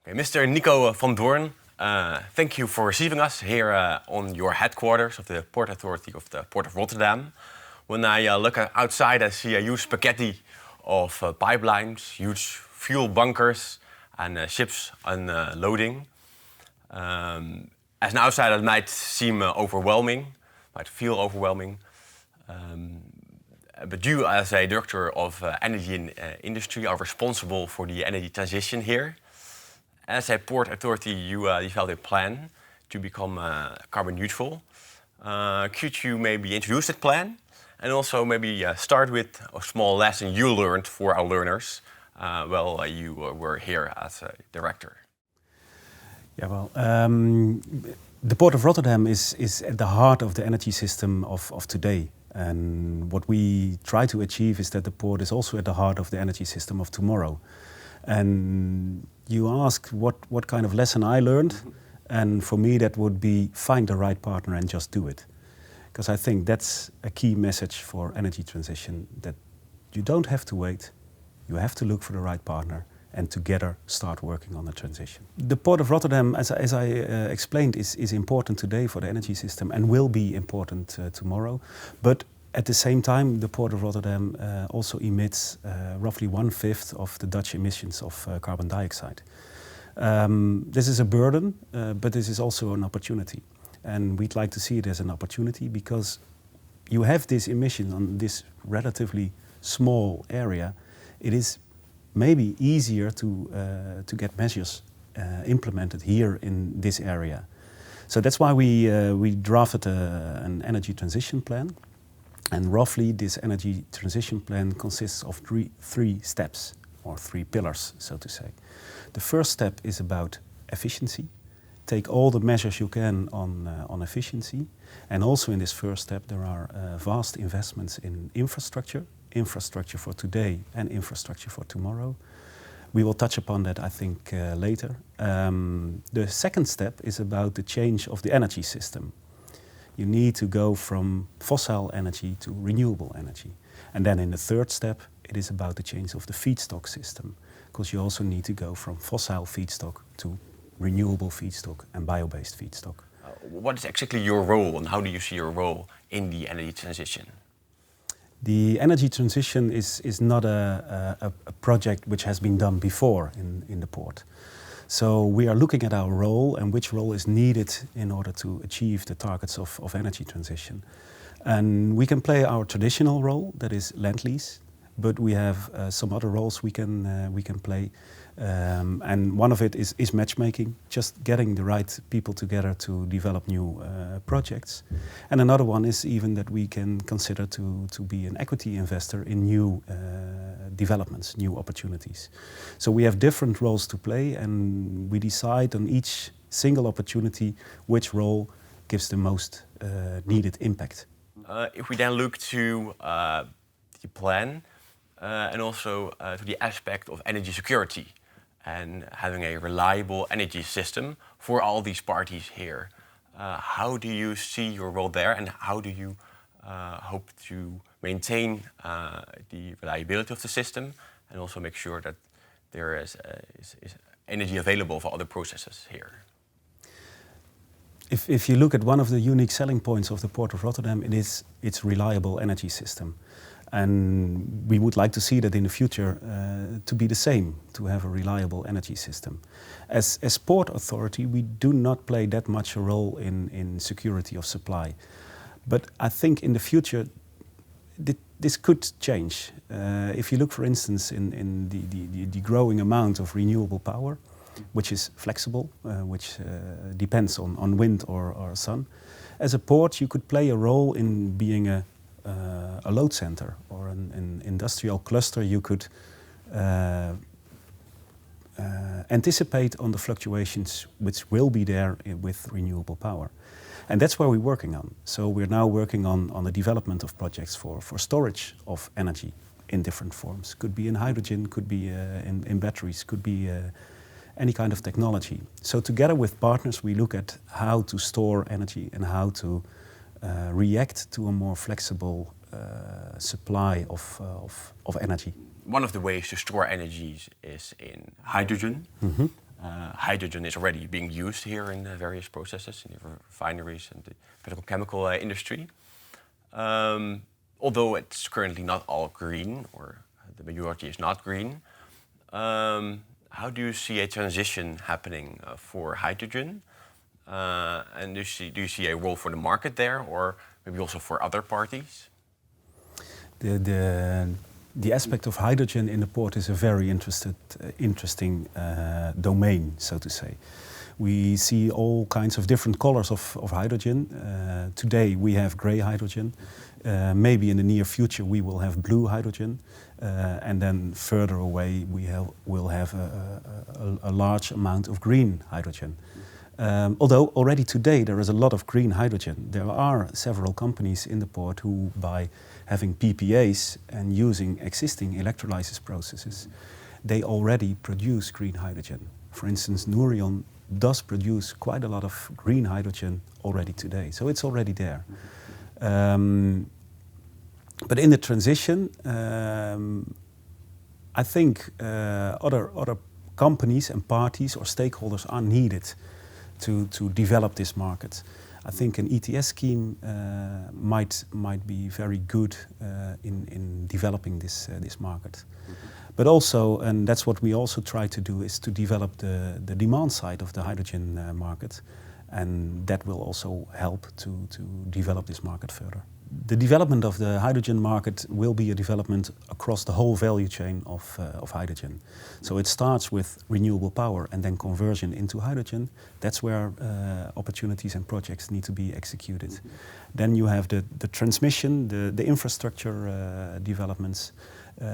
Okay, Mr. Nico van Doorn, thank you for receiving us here on your headquarters of the Port Authority of the Port of Rotterdam. When I look outside, I see a huge spaghetti of pipelines, huge fuel bunkers, and ships unloading. As an outsider, it might seem overwhelming, might feel overwhelming. But you, as a director of energy and industry, are responsible for the energy transition here. As a port authority, you developed a plan to become carbon neutral. Could you maybe introduce that plan? And also maybe start with a small lesson you learned for our learners while you were here as a director. Yeah, well, the Port of Rotterdam is at the heart of the energy system of today. And what we try to achieve is that the port is also at the heart of the energy system of tomorrow. And you ask what kind of lesson I learned, and for me that would be find the right partner and just do it. Because I think that's a key message for energy transition, that you don't have to wait, you have to look for the right partner and together start working on the transition. The Port of Rotterdam, as I explained, is important today for the energy system and will be important tomorrow. But at the same time, the Port of Rotterdam also emits roughly 1/5 of the Dutch emissions of carbon dioxide. This is a burden, but this is also an opportunity. And we'd like to see it as an opportunity because you have this emission on this relatively small area. It is maybe easier to get measures implemented here in this area. So that's why we drafted an energy transition plan. And roughly this energy transition plan consists of three steps, or three pillars, so to say. The first step is about efficiency. Take all the measures you can on efficiency. And also in this first step there are vast investments in infrastructure for today and infrastructure for tomorrow. We will touch upon that, I think, later. The second step is about the change of the energy system. You need to go from fossil energy to renewable energy. And then in the third step, it is about the change of the feedstock system, because you also need to go from fossil feedstock to renewable feedstock and bio-based feedstock. What is exactly your role and how do you see your role in the energy transition? The energy transition is not a project which has been done before in the port. So we are looking at our role and which role is needed in order to achieve the targets of energy transition. And we can play our traditional role, that is land lease, but we have some other roles we can play. And one of it is matchmaking, just getting the right people together to develop new projects. And another one is even that we can consider to be an equity investor in new developments, new opportunities. So we have different roles to play and we decide on each single opportunity which role gives the most needed impact. If we then look to the plan and also to the aspect of energy security, and having a reliable energy system for all these parties here. How do you see your role there and how do you hope to maintain the reliability of the system and also make sure that there is energy available for other processes here? If you look at one of the unique selling points of the Port of Rotterdam, it is its reliable energy system. And we would like to see that in the future to be the same, to have a reliable energy system. As Port Authority, we do not play that much a role in security of supply. But I think in the future, this could change. If you look, for instance, in the growing amount of renewable power, which is flexible, which depends on wind or sun, as a port you could play a role in being a load center or an industrial cluster. You could anticipate on the fluctuations which will be there with renewable power. And that's where we're working on. So we're now working on the development of projects for storage of energy in different forms. Could be in hydrogen, could be in batteries, could be any kind of technology. So together with partners we look at how to store energy and how to react to a more flexible supply of energy. One of the ways to store energy is in hydrogen. hydrogen is already being used here in various processes, in the refineries and the petrochemical industry. Although it's currently not all green, or the majority is not green, how do you see a transition happening for hydrogen? And do you see a role for the market there, or maybe also for other parties? The aspect of hydrogen in the port is a very interesting domain, so to say. We see all kinds of different colors of hydrogen. Today we have grey hydrogen. Maybe in the near future we will have blue hydrogen. And then further away we'll have a large amount of green hydrogen. Although already today there is a lot of green hydrogen. There are several companies in the port who, by having PPAs and using existing electrolysis processes, they already produce green hydrogen. For instance, Nouryon does produce quite a lot of green hydrogen already today, so it's already there. But in the transition, I think other companies and parties or stakeholders are needed to develop this market. I think an ETS scheme might be very good in developing this market. But also, and that's what we also try to do, is to develop the demand side of the hydrogen market, and that will also help to develop this market further. The development of the hydrogen market will be a development across the whole value chain of hydrogen. So it starts with renewable power and then conversion into hydrogen. That's where opportunities and projects need to be executed. Then you have the transmission, the infrastructure developments.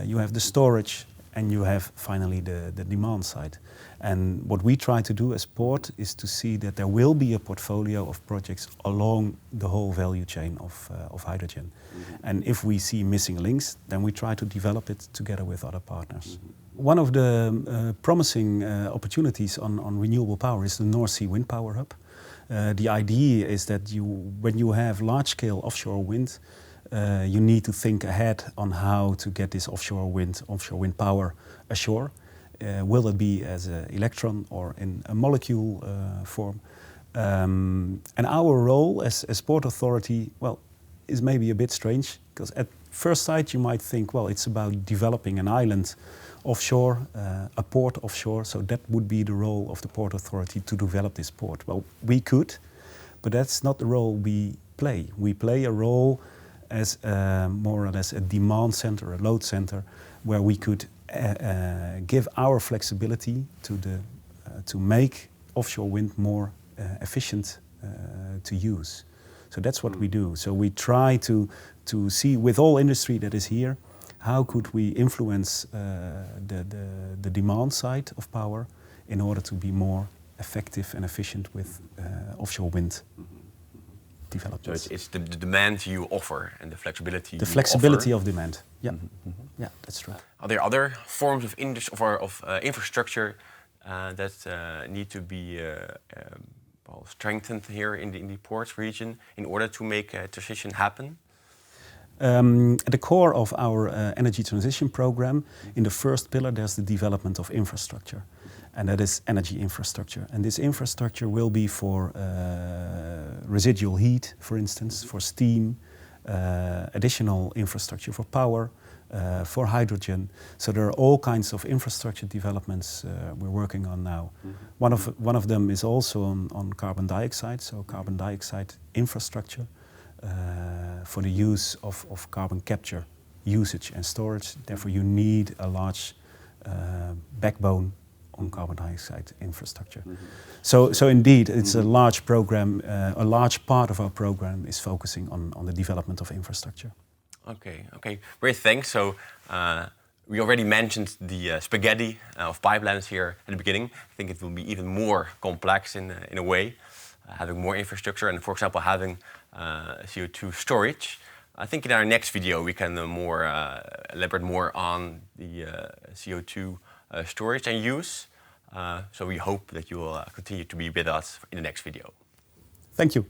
You have the storage, and you have finally the demand side. And what we try to do as Port is to see that there will be a portfolio of projects along the whole value chain of hydrogen. And if we see missing links, then we try to develop it together with other partners. One of the promising opportunities on renewable power is the North Sea Wind Power Hub. The idea is that when you have large-scale offshore wind, you need to think ahead on how to get this offshore wind power ashore. Will it be as an electron or in a molecule form? And our role as Port Authority, well, is maybe a bit strange, because at first sight you might think, well, it's about developing an island offshore, a port offshore, so that would be the role of the Port Authority to develop this port. Well, we could, but that's not the role we play. We play a role as more or less a demand center, a load center, where we could give our flexibility to make offshore wind more efficient to use. So that's what we do. So we try to see with all industry that is here, how could we influence the demand side of power in order to be more effective and efficient with offshore wind developments. So it's the demand you offer and the flexibility. The flexibility of demand. Yeah, yeah, that's true. Are there other forms of infrastructure that need to be strengthened here in the ports region in order to make a transition happen? At the core of our energy transition program, in the first pillar, there's the development of infrastructure, and that is energy infrastructure. And this infrastructure will be for residual heat, for instance, for steam, additional infrastructure for power, for hydrogen. So there are all kinds of infrastructure developments we're working on now. One of them is also on carbon dioxide, so carbon dioxide infrastructure. For the use of carbon capture, usage and storage. Therefore you need a large backbone on carbon dioxide infrastructure. So indeed it's a large program, a large part of our program is focusing on the development of infrastructure. Okay, great, thanks. So we already mentioned the spaghetti of pipelines here at the beginning. I think it will be even more complex in a way, having more infrastructure and, for example, having CO2 storage. I think in our next video we can elaborate more on the CO2 storage and use. So we hope that you will continue to be with us in the next video. Thank you.